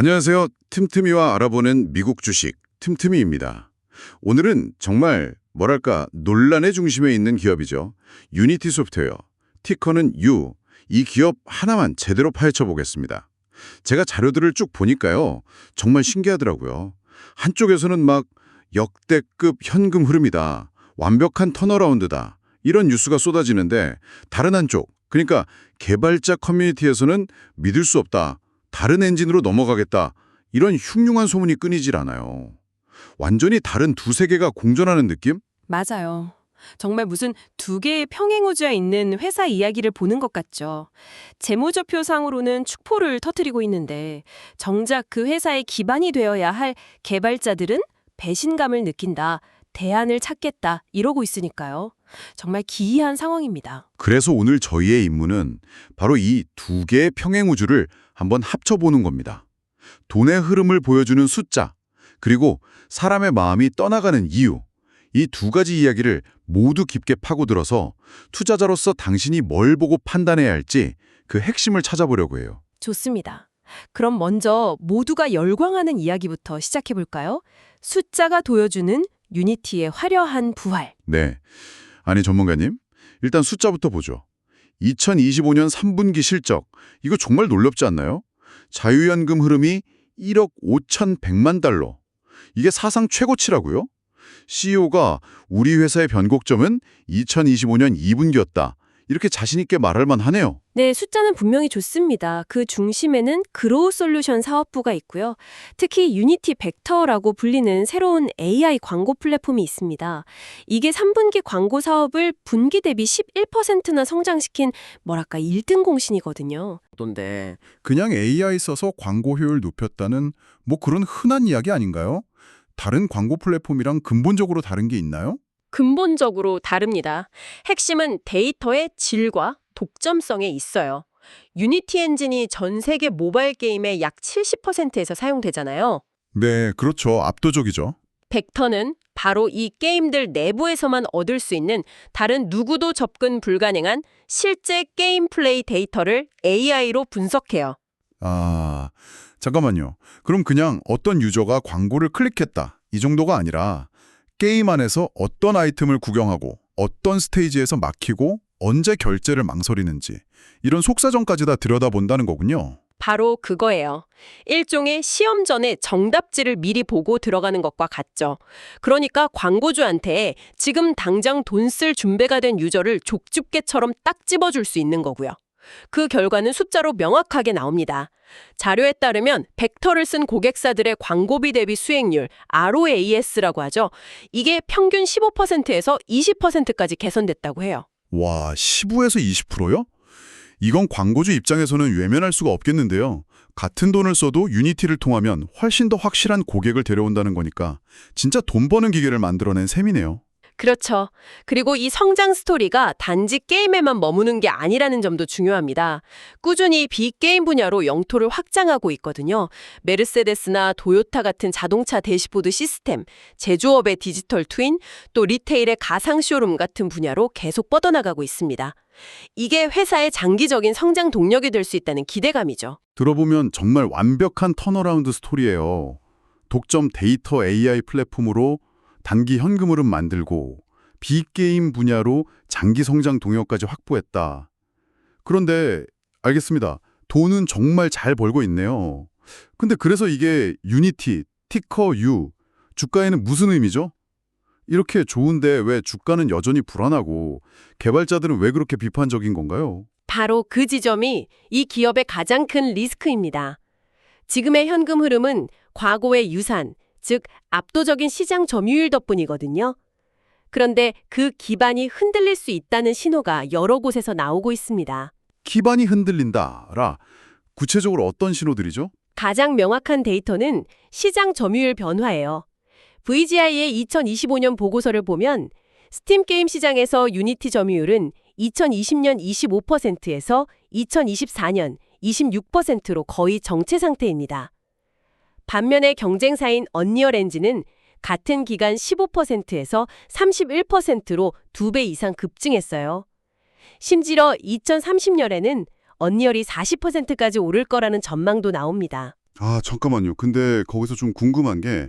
안녕하세요. 틈틈이와 알아보는 미국 주식 틈틈이입니다. 오늘은 정말 뭐랄까 논란의 중심에 있는 기업이죠. 유니티 소프트웨어, 티커는 U. 이 기업 하나만 제대로 파헤쳐 보겠습니다. 제가 자료들을 쭉 보니까요. 정말 신기하더라고요. 한쪽에서는 막 역대급 현금 흐름이다. 완벽한 턴어라운드다. 이런 뉴스가 쏟아지는데 다른 한쪽, 그러니까 개발자 커뮤니티에서는 믿을 수 없다. 다른 엔진으로 넘어가겠다. 이런 흉흉한 소문이 끊이질 않아요. 완전히 다른 두 세계가 공존하는 느낌? 맞아요. 정말 무슨 두 개의 평행우주에 있는 회사 이야기를 보는 것 같죠. 재무제표상으로는 축포를 터뜨리고 있는데 정작 그 회사의 기반이 되어야 할 개발자들은 배신감을 느낀다, 대안을 찾겠다 이러고 있으니까요. 정말 기이한 상황입니다. 그래서 오늘 저희의 임무는 바로 이 두 개의 평행우주를 한번 합쳐보는 겁니다. 돈의 흐름을 보여주는 숫자, 그리고 사람의 마음이 떠나가는 이유, 이 두 가지 이야기를 모두 깊게 파고들어서 투자자로서 당신이 뭘 보고 판단해야 할지 그 핵심을 찾아보려고 해요. 좋습니다. 그럼 먼저 모두가 열광하는 이야기부터 시작해볼까요? 숫자가 보여주는 유니티의 화려한 부활. 네. 아니 전문가님, 일단 숫자부터 보죠. 2025년 3분기 실적, 이거 정말 놀랍지 않나요? 자유연금 흐름이 1억 5,100만 달러. 이게 사상 최고치라고요? CEO가 우리 회사의 변곡점은 2025년 2분기였다. 이렇게 자신 있게 말할 만하네요. 네, 숫자는 분명히 좋습니다. 그 중심에는 그로우 솔루션 사업부가 있고요. 특히 유니티 벡터라고 불리는 새로운 AI 광고 플랫폼이 있습니다. 이게 3분기 광고 사업을 분기 대비 11%나 성장시킨 뭐랄까 1등 공신이거든요. 던데 그냥 AI 써서 광고 효율 높였다는 뭐 그런 흔한 이야기 아닌가요? 다른 광고 플랫폼이랑 근본적으로 다른 게 있나요? 근본적으로 다릅니다. 핵심은 데이터의 질과 독점성에 있어요. 유니티 엔진이 전 세계 모바일 게임의 약 70%에서 사용되잖아요. 네, 그렇죠. 압도적이죠. 벡터는 바로 이 게임들 내부에서만 얻을 수 있는 다른 누구도 접근 불가능한 실제 게임 플레이 데이터를 AI로 분석해요. 아, 잠깐만요. 그럼 그냥 어떤 유저가 광고를 클릭했다. 이 정도가 아니라 게임 안에서 어떤 아이템을 구경하고 어떤 스테이지에서 막히고 언제 결제를 망설이는지 이런 속사정까지 다 들여다본다는 거군요. 바로 그거예요. 일종의 시험 전에 정답지를 미리 보고 들어가는 것과 같죠. 그러니까 광고주한테 지금 당장 돈 쓸 준비가 된 유저를 족집게처럼 딱 집어줄 수 있는 거고요. 그 결과는 숫자로 명확하게 나옵니다. 자료에 따르면 벡터를 쓴 고객사들의 광고비 대비 수익률, ROAS라고 하죠. 이게 평균 15%에서 20%까지 개선됐다고 해요. 와, 15에서 20%요? 이건 광고주 입장에서는 외면할 수가 없겠는데요. 같은 돈을 써도 유니티를 통하면 훨씬 더 확실한 고객을 데려온다는 거니까 진짜 돈 버는 기계를 만들어낸 셈이네요. 그렇죠. 그리고 이 성장 스토리가 단지 게임에만 머무는 게 아니라는 점도 중요합니다. 꾸준히 빅게임 분야로 영토를 확장하고 있거든요. 메르세데스나 도요타 같은 자동차 대시보드 시스템, 제조업의 디지털 트윈, 또 리테일의 가상 쇼룸 같은 분야로 계속 뻗어나가고 있습니다. 이게 회사의 장기적인 성장 동력이 될 수 있다는 기대감이죠. 들어보면 정말 완벽한 턴어라운드 스토리예요. 독점 데이터 AI 플랫폼으로 단기 현금흐름 만들고 빅게임 분야로 장기 성장 동력까지 확보했다. 그런데 알겠습니다. 돈은 정말 잘 벌고 있네요. 근데 그래서 이게 유니티, 티커 U, 주가에는 무슨 의미죠? 이렇게 좋은데 왜 주가는 여전히 불안하고 개발자들은 왜 그렇게 비판적인 건가요? 바로 그 지점이 이 기업의 가장 큰 리스크입니다. 지금의 현금 흐름은 과거의 유산, 즉 압도적인 시장 점유율 덕분이거든요. 그런데 그 기반이 흔들릴 수 있다는 신호가 여러 곳에서 나오고 있습니다. 기반이 흔들린다라 구체적으로 어떤 신호들이죠? 가장 명확한 데이터는 시장 점유율 변화예요. VGI의 2025년 보고서를 보면 스팀 게임 시장에서 유니티 점유율은 2020년 25%에서 2024년 26%로 거의 정체 상태입니다. 반면에 경쟁사인 언리얼 엔진은 같은 기간 15%에서 31%로 2배 이상 급증했어요. 심지어 2030년에는 언리얼이 40%까지 오를 거라는 전망도 나옵니다. 아, 잠깐만요. 근데 거기서 좀 궁금한 게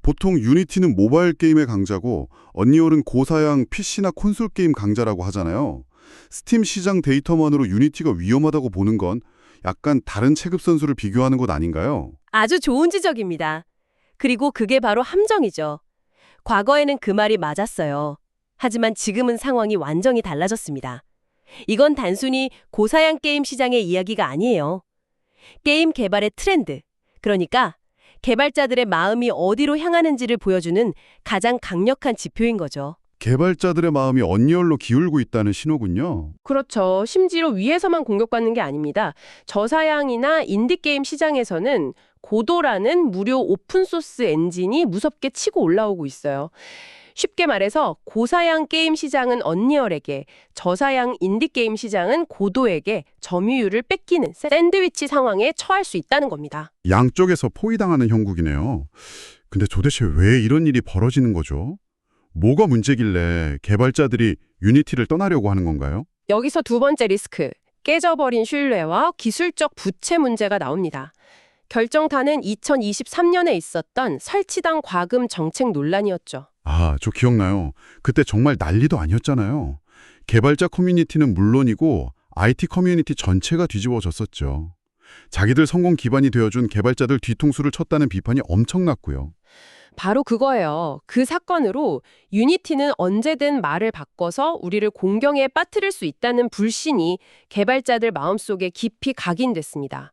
보통 유니티는 모바일 게임의 강자고 언리얼은 고사양 PC나 콘솔 게임 강자라고 하잖아요. 스팀 시장 데이터만으로 유니티가 위험하다고 보는 건 약간 다른 체급 선수를 비교하는 것 아닌가요? 아주 좋은 지적입니다. 그리고 그게 바로 함정이죠. 과거에는 그 말이 맞았어요. 하지만 지금은 상황이 완전히 달라졌습니다. 이건 단순히 고사양 게임 시장의 이야기가 아니에요. 게임 개발의 트렌드, 그러니까 개발자들의 마음이 어디로 향하는지를 보여주는 가장 강력한 지표인 거죠. 개발자들의 마음이 언리얼로 기울고 있다는 신호군요. 그렇죠. 심지어 위에서만 공격받는 게 아닙니다. 저사양이나 인디게임 시장에서는 고도라는 무료 오픈소스 엔진이 무섭게 치고 올라오고 있어요. 쉽게 말해서 고사양 게임 시장은 언리얼에게, 저사양 인디게임 시장은 고도에게 점유율을 뺏기는 샌드위치 상황에 처할 수 있다는 겁니다. 양쪽에서 포위당하는 형국이네요. 근데 도대체 왜 이런 일이 벌어지는 거죠? 뭐가 문제길래 개발자들이 유니티를 떠나려고 하는 건가요? 여기서 두 번째 리스크, 깨져버린 신뢰와 기술적 부채 문제가 나옵니다. 결정타는 2023년에 있었던 설치당 과금 정책 논란이었죠. 아, 저 기억나요. 그때 정말 난리도 아니었잖아요. 개발자 커뮤니티는 물론이고 IT 커뮤니티 전체가 뒤집어졌었죠. 자기들 성공 기반이 되어준 개발자들 뒤통수를 쳤다는 비판이 엄청났고요. 바로 그거예요. 그 사건으로 유니티는 언제든 말을 바꿔서 우리를 공경에 빠뜨릴 수 있다는 불신이 개발자들 마음속에 깊이 각인됐습니다.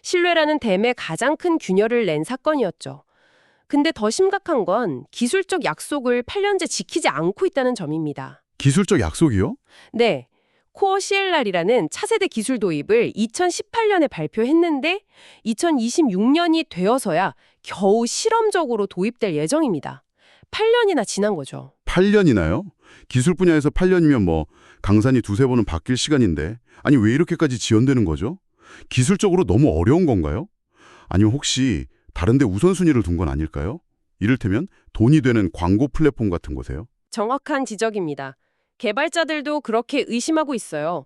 신뢰라는 댐에 가장 큰 균열을 낸 사건이었죠. 근데 더 심각한 건 기술적 약속을 8년째 지키지 않고 있다는 점입니다. 기술적 약속이요? 네. 코어 CLR이라는 차세대 기술 도입을 2018년에 발표했는데 2026년이 되어서야 겨우 실험적으로 도입될 예정입니다. 8년이나 지난 거죠. 8년이나요? 기술 분야에서 8년이면 뭐 강산이 두세 번은 바뀔 시간인데 아니 왜 이렇게까지 지연되는 거죠? 기술적으로 너무 어려운 건가요? 아니면 혹시 다른 데 우선순위를 둔 건 아닐까요? 이를테면 돈이 되는 광고 플랫폼 같은 곳에요? 정확한 지적입니다. 개발자들도 그렇게 의심하고 있어요.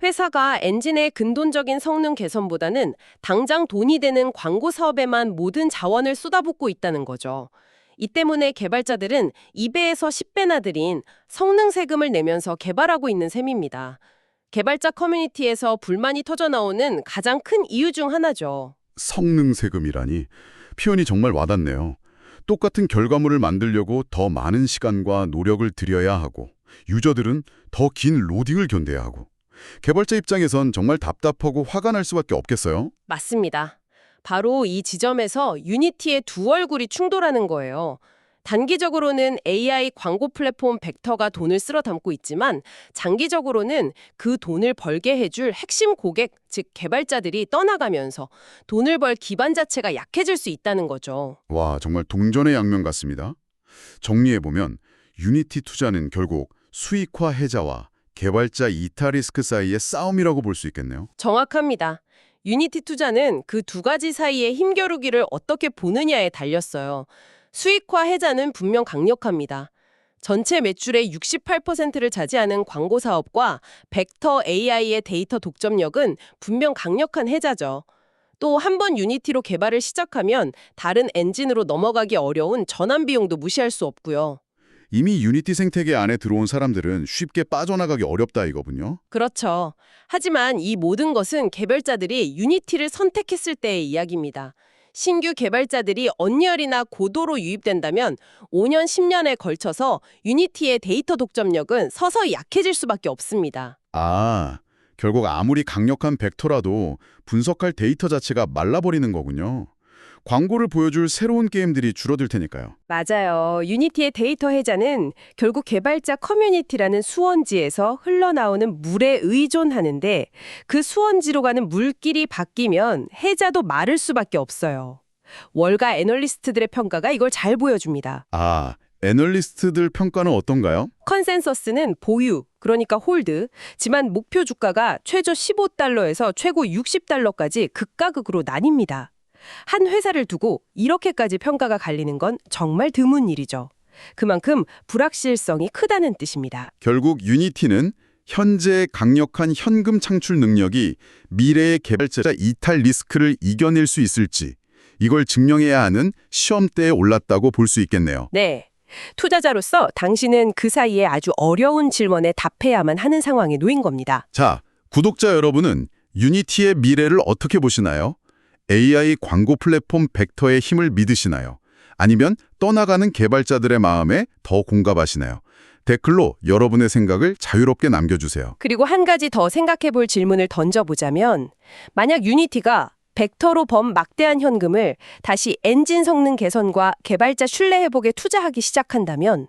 회사가 엔진의 근본적인 성능 개선보다는 당장 돈이 되는 광고 사업에만 모든 자원을 쏟아붓고 있다는 거죠. 이 때문에 개발자들은 2배에서 10배나 들인 성능 세금을 내면서 개발하고 있는 셈입니다. 개발자 커뮤니티에서 불만이 터져나오는 가장 큰 이유 중 하나죠. 성능 세금이라니 표현이 정말 와닿네요. 똑같은 결과물을 만들려고 더 많은 시간과 노력을 들여야 하고 유저들은 더 긴 로딩을 견뎌야 하고 개발자 입장에선 정말 답답하고 화가 날 수밖에 없겠어요? 맞습니다. 바로 이 지점에서 유니티의 두 얼굴이 충돌하는 거예요. 단기적으로는 AI 광고 플랫폼 벡터가 돈을 쓸어 담고 있지만 장기적으로는 그 돈을 벌게 해줄 핵심 고객, 즉 개발자들이 떠나가면서 돈을 벌 기반 자체가 약해질 수 있다는 거죠. 와, 정말 동전의 양면 같습니다. 정리해보면 유니티 투자는 결국 수익화 해자와 개발자 이탈 리스크 사이의 싸움이라고 볼 수 있겠네요. 정확합니다. 유니티 투자는 그 두 가지 사이의 힘겨루기를 어떻게 보느냐에 달렸어요. 수익화 해자는 분명 강력합니다. 전체 매출의 68%를 차지하는 광고 사업과 벡터 AI의 데이터 독점력은 분명 강력한 해자죠. 또 한 번 유니티로 개발을 시작하면 다른 엔진으로 넘어가기 어려운 전환 비용도 무시할 수 없고요. 이미 유니티 생태계 안에 들어온 사람들은 쉽게 빠져나가기 어렵다 이거군요. 그렇죠. 하지만 이 모든 것은 개발자들이 유니티를 선택했을 때의 이야기입니다. 신규 개발자들이 언리얼이나 고도로 유입된다면 5년, 10년에 걸쳐서 유니티의 데이터 독점력은 서서히 약해질 수밖에 없습니다. 아, 결국 아무리 강력한 벡터라도 분석할 데이터 자체가 말라버리는 거군요. 광고를 보여줄 새로운 게임들이 줄어들 테니까요. 맞아요. 유니티의 데이터 해자는 결국 개발자 커뮤니티라는 수원지에서 흘러나오는 물에 의존하는데 그 수원지로 가는 물길이 바뀌면 해자도 마를 수밖에 없어요. 월가 애널리스트들의 평가가 이걸 잘 보여줍니다. 아, 애널리스트들 평가는 어떤가요? 컨센서스는 보유, 그러니까 홀드지만 목표 주가가 최저 15달러에서 최고 60달러까지 극과 극으로 나뉩니다. 한 회사를 두고 이렇게까지 평가가 갈리는 건 정말 드문 일이죠. 그만큼 불확실성이 크다는 뜻입니다. 결국 유니티는 현재의 강력한 현금 창출 능력이 미래의 개발자 이탈 리스크를 이겨낼 수 있을지 이걸 증명해야 하는 시험대에 올랐다고 볼 수 있겠네요. 네. 투자자로서 당신은 그 사이에 아주 어려운 질문에 답해야만 하는 상황에 놓인 겁니다. 자, 구독자 여러분은 유니티의 미래를 어떻게 보시나요? AI 광고 플랫폼 벡터의 힘을 믿으시나요? 아니면 떠나가는 개발자들의 마음에 더 공감하시나요? 댓글로 여러분의 생각을 자유롭게 남겨주세요. 그리고 한 가지 더 생각해 볼 질문을 던져보자면, 만약 유니티가 벡터로 번 막대한 현금을 다시 엔진 성능 개선과 개발자 신뢰 회복에 투자하기 시작한다면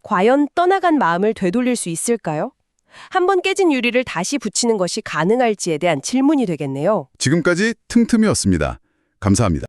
과연 떠나간 마음을 되돌릴 수 있을까요? 한번 깨진 유리를 다시 붙이는 것이 가능할지에 대한 질문이 되겠네요. 지금까지 틈틈이었습니다. 감사합니다.